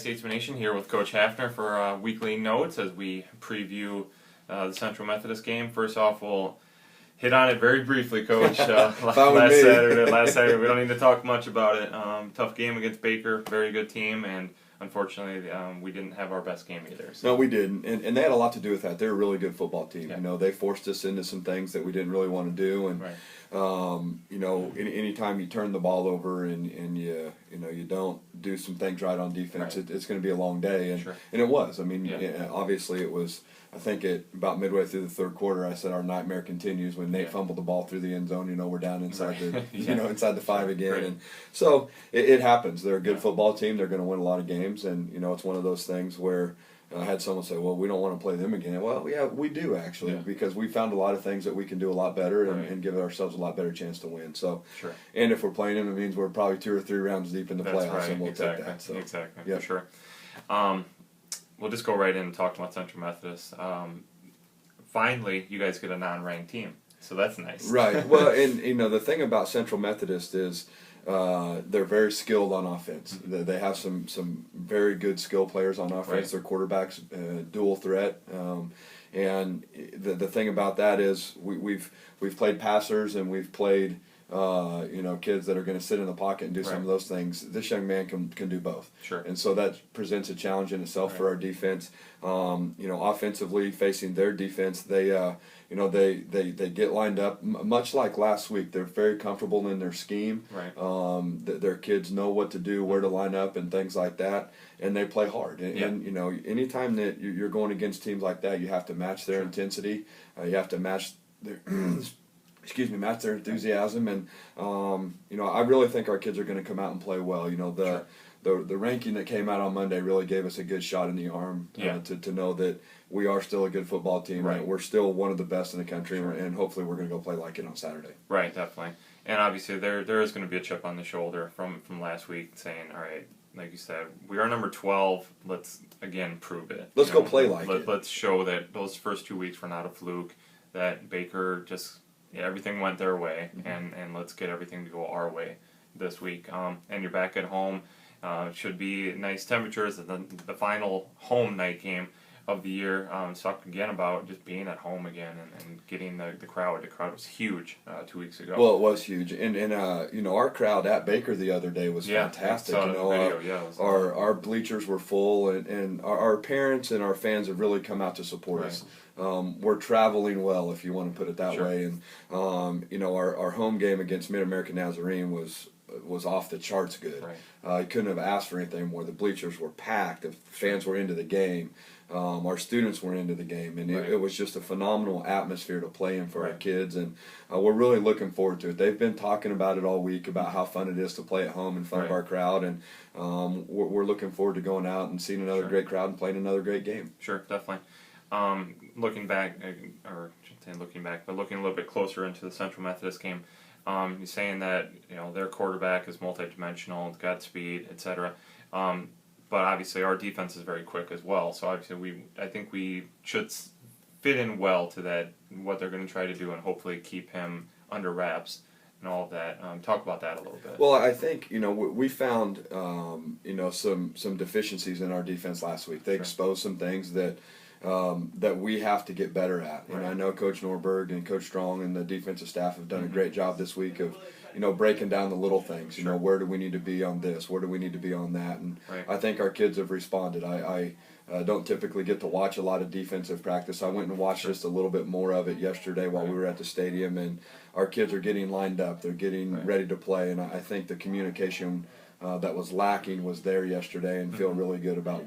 Statesman Nation here with Coach Hafner for weekly notes as we preview the Central Methodist game. First off, we'll hit on it very briefly, Coach. Last Saturday, we don't need to talk much about it. Tough game against Baker, very good team, and unfortunately, we didn't have our best game either. So. No, we didn't, and they had a lot to do with that. They're a really good football team. Yeah. You know, they forced us into some things that we didn't really want to do, and you know, anytime you turn the ball over and you don't do some things right on defense, it's going to be a long day, and it was. I mean, obviously it was. I think about midway through the third quarter, I said our nightmare continues when Nate fumbled the ball through the end zone. You know, we're down inside the inside the 5 again, and so it happens. They're a good football team. They're going to win a lot of games, and you know, it's one of those things where I had someone say, "Well, we don't want to play them again." Well, yeah, we do actually, because we found a lot of things that we can do a lot better and give ourselves a lot better chance to win. So, and if we're playing them, it means we're probably 2 or 3 rounds deep in the playoffs, and we'll take that. So, for sure. We'll just go right in and talk about Central Methodist. Finally, you guys get a non-ranked team, so that's nice. Right. Well, and you know, the thing about Central Methodist is they're very skilled on offense. They have some very good skill players on offense. Their quarterback's dual threat, and the thing about that is we've played passers and we've played. Kids that are going to sit in the pocket and do some of those things. This young man can do both. Sure. And so that presents a challenge in itself for our defense. Offensively facing their defense, they get lined up much like last week. They're very comfortable in their scheme. Their kids know what to do, where to line up, and things like that. And they play hard. And you know, anytime that you're going against teams like that, you have to match their intensity. You have to match their match their enthusiasm, and I really think our kids are going to come out and play well. You know, the ranking that came out on Monday really gave us a good shot in the arm to know that we are still a good football team. Right. We're still one of the best in the country, and hopefully we're going to go play like it on Saturday. Right, definitely. And obviously there is going to be a chip on the shoulder from last week saying, all right, like you said, we are number 12. Let's, again, prove it. Let's go play like it. Let's show that those first 2 weeks were not a fluke, that Baker just... everything went their way, and let's get everything to go our way this week. And you're back at home. Should be nice temperatures. The final home night game of the year. Talk again about just being at home again and getting the crowd. The crowd was huge 2 weeks ago. Well, it was huge, and our crowd at Baker the other day was fantastic. Our bleachers were full, and our parents and our fans have really come out to support us. We're traveling well, if you want to put it that way, and our home game against Mid-American Nazarene was off the charts good. You couldn't have asked for anything more. The bleachers were packed. The fans were into the game. Our students were into the game, and it was just a phenomenal atmosphere to play in for our kids, and we're really looking forward to it. They've been talking about it all week about how fun it is to play at home in front of our crowd, and we're looking forward to going out and seeing another great crowd and playing another great game. Sure, definitely. Looking back, or I shouldn't say looking back, but looking a little bit closer into the Central Methodist game, you're saying that their quarterback is multidimensional, got speed, etc. But obviously our defense is very quick as well. So obviously I think we should fit in well to that, what they're going to try to do, and hopefully keep him under wraps and all of that. Talk about that a little bit. Well, I think we found some deficiencies in our defense last week. They exposed some things that we have to get better at. And I know Coach Norberg and Coach Strong and the defensive staff have done a great job this week of, breaking down the little things. Where do we need to be on this? Where do we need to be on that? And I think our kids have responded. I don't typically get to watch a lot of defensive practice. I went and watched just a little bit more of it yesterday while we were at the stadium, and our kids are getting lined up. They're getting ready to play, and I think the communication that was lacking was there yesterday, and feel really good about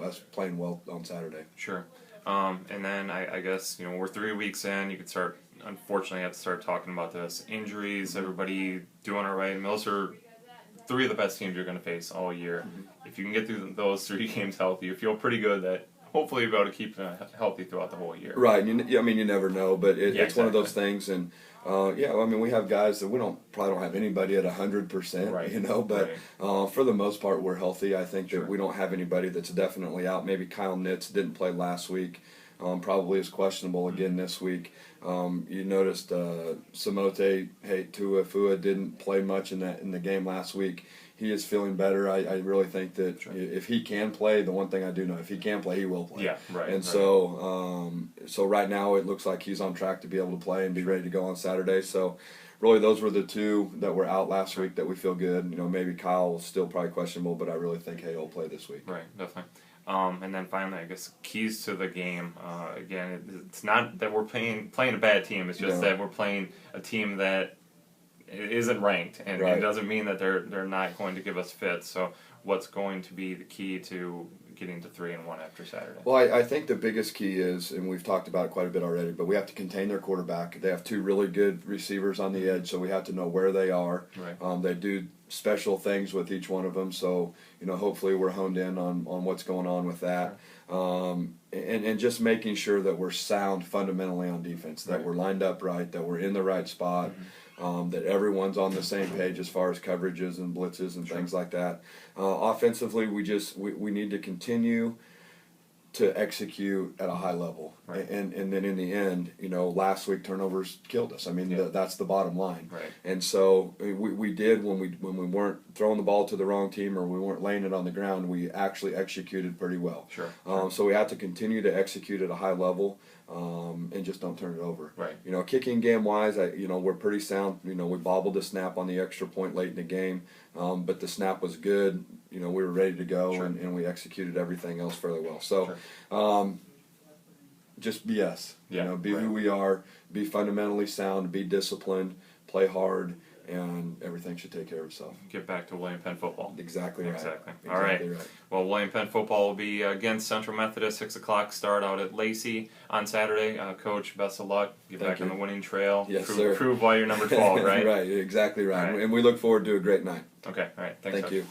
us playing well on Saturday. Sure. And then I guess we're 3 weeks in. You could start. Unfortunately, have to start talking about this. Injuries. Everybody doing all right. And those are 3 of the best teams you're going to face all year. If you can get through those 3 games healthy, you feel pretty good that hopefully you'll be able to keep healthy throughout the whole year. Right. You never know, but it's one of those things, and. We have guys that we probably don't have anybody at 100%, but for the most part we're healthy. I think that we don't have anybody that's definitely out. Maybe Kyle Nitz didn't play last week. probably is questionable again this week. You noticed Samote Tuafua didn't play much in the game last week. He is feeling better. I really think that if he can play, the one thing I do know, if he can play, he will play. Yeah, right. And so right now it looks like he's on track to be able to play and be ready to go on Saturday. So really those were the two that were out last week that we feel good. Maybe Kyle is still probably questionable, but I really think he'll play this week. Right, definitely. And then finally, I guess, keys to the game. Again, it's not that we're playing a bad team. It's just that we're playing a team that isn't ranked, and it doesn't mean that they're not going to give us fits. So what's going to be the key to getting to 3-1 after Saturday? Well, I think the biggest key is, and we've talked about it quite a bit already, but we have to contain their quarterback. They have two really good receivers on the edge, so we have to know where they are. Right. They do special things with each one of them, so hopefully we're honed in on what's going on with that. And just making sure that we're sound fundamentally on defense, that we're lined up right, that we're in the right spot, that everyone's on the same page as far as coverages and blitzes and things like that. Offensively, we need to continue to execute at a high level. And then in the end, last week turnovers killed us. I mean, that's the bottom line. Right. And so we did when we weren't throwing the ball to the wrong team or we weren't laying it on the ground, we actually executed pretty well. So we have to continue to execute at a high level and just don't turn it over. Right. Kicking game wise, we're pretty sound. We bobbled a snap on the extra point late in the game, but the snap was good. We were ready to go, and we executed everything else fairly well. So, just be us. Be who we are. Be fundamentally sound. Be disciplined. Play hard, and everything should take care of itself. Get back to William Penn football. Exactly right. All right. Well, William Penn football will be against Central Methodist, 6 o'clock start out at Lacey on Saturday. Coach, best of luck. Get back on the winning trail. Yes, sir. Prove why you're number 12, right? Right. Exactly right. And we look forward to a great night. Okay. All right. Thanks, Thank you.